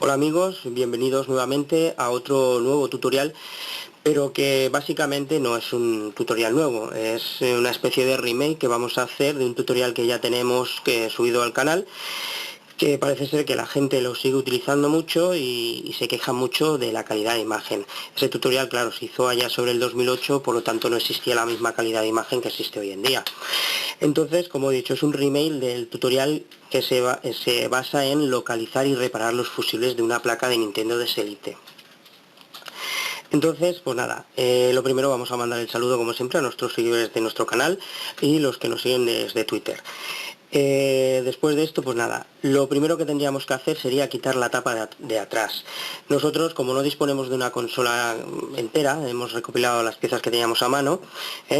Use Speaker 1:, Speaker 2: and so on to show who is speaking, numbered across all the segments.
Speaker 1: Hola amigos, bienvenidos nuevamente a otro nuevo tutorial, pero que básicamente no es un tutorial nuevo, es una especie de remake que vamos a hacer de un tutorial que ya tenemos subido al canal, que parece ser que la gente lo sigue utilizando mucho y se queja mucho de la calidad de imagen. Ese tutorial, claro, se hizo allá sobre el 2008, por lo tanto no existía la misma calidad de imagen que existe hoy en día. Entonces, como he dicho, es un remake del tutorial que se basa en localizar y reparar los fusibles de una placa de Nintendo DS Elite. Entonces, pues nada, lo primero vamos a mandar el saludo como siempre a nuestros seguidores de nuestro canal y los que nos siguen desde Twitter. Después de esto, pues nada, lo primero que tendríamos que hacer sería quitar la tapa de atrás. Nosotros, como no disponemos de una consola entera, hemos recopilado las piezas que teníamos a mano,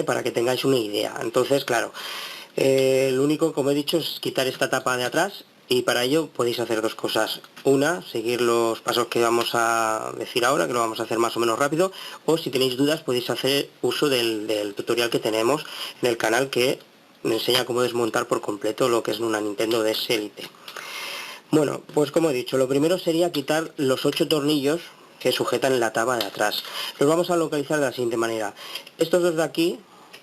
Speaker 1: para que tengáis una idea. Entonces, claro, lo único, como he dicho, es quitar esta tapa de atrás, y para ello podéis hacer dos cosas. Una, seguir los pasos que vamos a decir ahora, que lo vamos a hacer más o menos rápido, o si tenéis dudas podéis hacer uso del tutorial que tenemos en el canal, que me enseña cómo desmontar por completo lo que es una Nintendo DS Elite. Bueno, pues como he dicho, lo primero sería quitar los 8 tornillos que sujetan la tapa de atrás. Los vamos a localizar de la siguiente manera. Estos dos de aquí,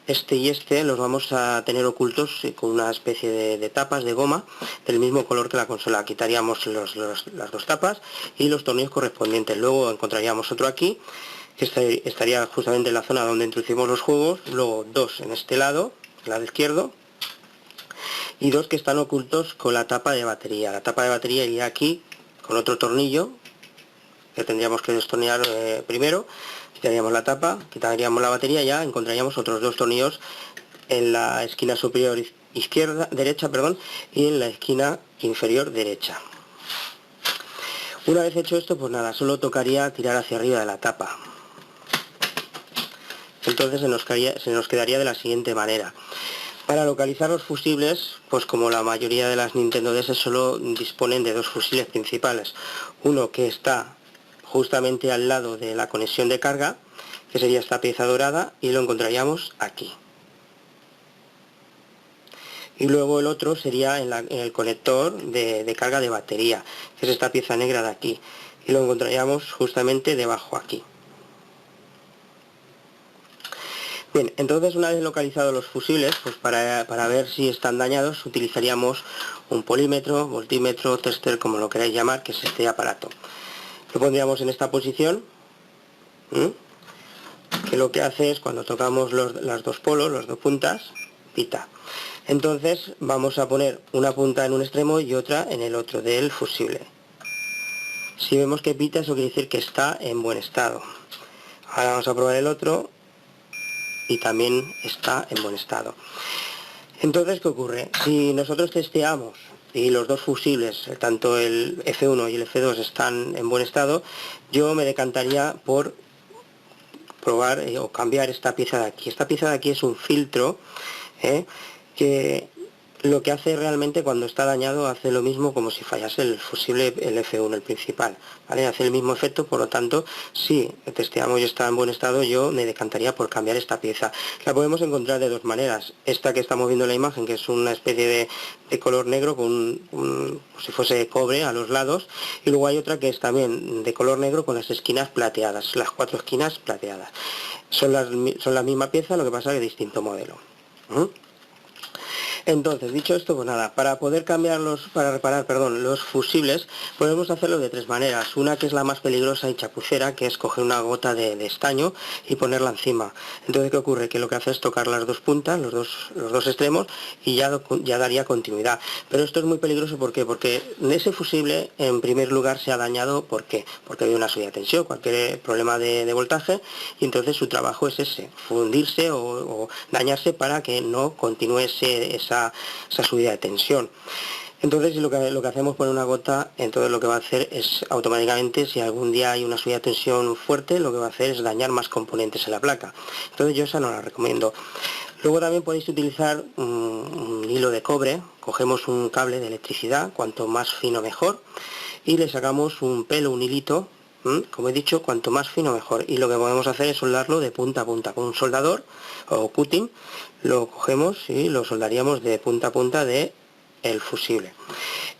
Speaker 1: este y este, los vamos a tener ocultos con una especie de tapas de goma del mismo color que la consola. Quitaríamos las dos tapas y los tornillos correspondientes. Luego encontraríamos otro aquí, que estaría justamente en la zona donde introducimos los juegos. Luego dos en este lado izquierdo, y dos que están ocultos con la tapa de batería. La tapa de batería iría aquí con otro tornillo que tendríamos que destornillar primero. Quitaríamos la tapa, quitaríamos la batería, ya encontraríamos otros dos tornillos en la esquina superior derecha, y en la esquina inferior derecha. Una vez hecho esto, pues nada, solo tocaría tirar hacia arriba de la tapa. Entonces se nos quedaría de la siguiente manera. Para localizar los fusibles, pues como la mayoría de las Nintendo DS solo disponen de dos fusibles principales. Uno que está justamente al lado de la conexión de carga, que sería esta pieza dorada, y lo encontraríamos aquí. Y luego el otro sería en el conector de carga de batería, que es esta pieza negra de aquí, y lo encontraríamos justamente debajo aquí. Bien, entonces una vez localizados los fusibles, pues para ver si están dañados utilizaríamos un polímetro, voltímetro, tester, como lo queráis llamar, que es este aparato. Lo pondríamos en esta posición, que lo que hace es, cuando tocamos las dos polos, las dos puntas, pita. Entonces vamos a poner una punta en un extremo y otra en el otro del fusible. Si vemos que pita, eso quiere decir que está en buen estado. Ahora vamos a probar el otro, y también está en buen estado. Entonces, ¿qué ocurre? Si nosotros testeamos y los dos fusibles, tanto el F1 y el F2, están en buen estado, yo me decantaría por probar o cambiar esta pieza de aquí. Esta pieza de aquí es un filtro, que lo que hace realmente, cuando está dañado, hace lo mismo como si fallase el fusible, el F1, el principal, ¿vale? Hace el mismo efecto. Por lo tanto, si testeamos y está en buen estado, yo me decantaría por cambiar esta pieza. La podemos encontrar de dos maneras. Esta que estamos viendo en la imagen, que es una especie de color negro con como si fuese cobre a los lados, y luego hay otra que es también de color negro con las esquinas plateadas, las 4 esquinas plateadas. Son la misma pieza, lo que pasa que distinto modelo. Entonces, dicho esto, pues nada, para reparar los fusibles, podemos hacerlo de tres maneras. Una, que es la más peligrosa y chapucera, que es coger una gota de estaño y ponerla encima. Entonces, ¿qué ocurre? Que lo que hace es tocar las dos puntas, los dos extremos, y ya daría continuidad. Pero esto es muy peligroso, ¿por qué? Porque ese fusible, en primer lugar, se ha dañado. ¿Por qué? Porque hay una subida de tensión, cualquier problema de voltaje, y entonces su trabajo es ese, fundirse o dañarse para que no continúe esa subida de tensión. Entonces lo que hacemos, poner una gota, entonces lo que va a hacer es automáticamente, si algún día hay una subida de tensión fuerte, lo que va a hacer es dañar más componentes en la placa. Entonces yo esa no la recomiendo. Luego también podéis utilizar un hilo de cobre. Cogemos un cable de electricidad, cuanto más fino mejor, y le sacamos un pelo, un hilito. Como he dicho, cuanto más fino mejor, y lo que podemos hacer es soldarlo de punta a punta con un soldador o cutting. Lo cogemos y lo soldaríamos de punta a punta de el fusible.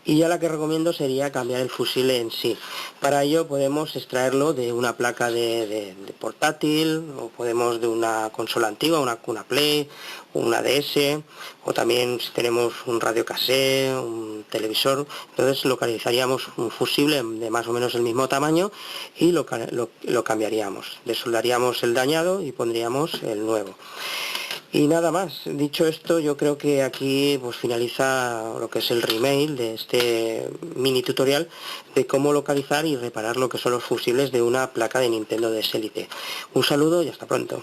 Speaker 1: Y ya la que recomiendo sería cambiar el fusible en sí. Para ello podemos extraerlo de una placa de portátil, o podemos de una consola antigua, una Play, una DS, o también si tenemos un radiocassette, un televisor, entonces localizaríamos un fusible de más o menos el mismo tamaño y lo cambiaríamos. Desoldaríamos el dañado y pondríamos el nuevo. Y nada más, dicho esto, yo creo que aquí pues finaliza lo que es el remail de este mini tutorial de cómo localizar y reparar lo que son los fusibles de una placa de Nintendo DS Elite. Un saludo y hasta pronto.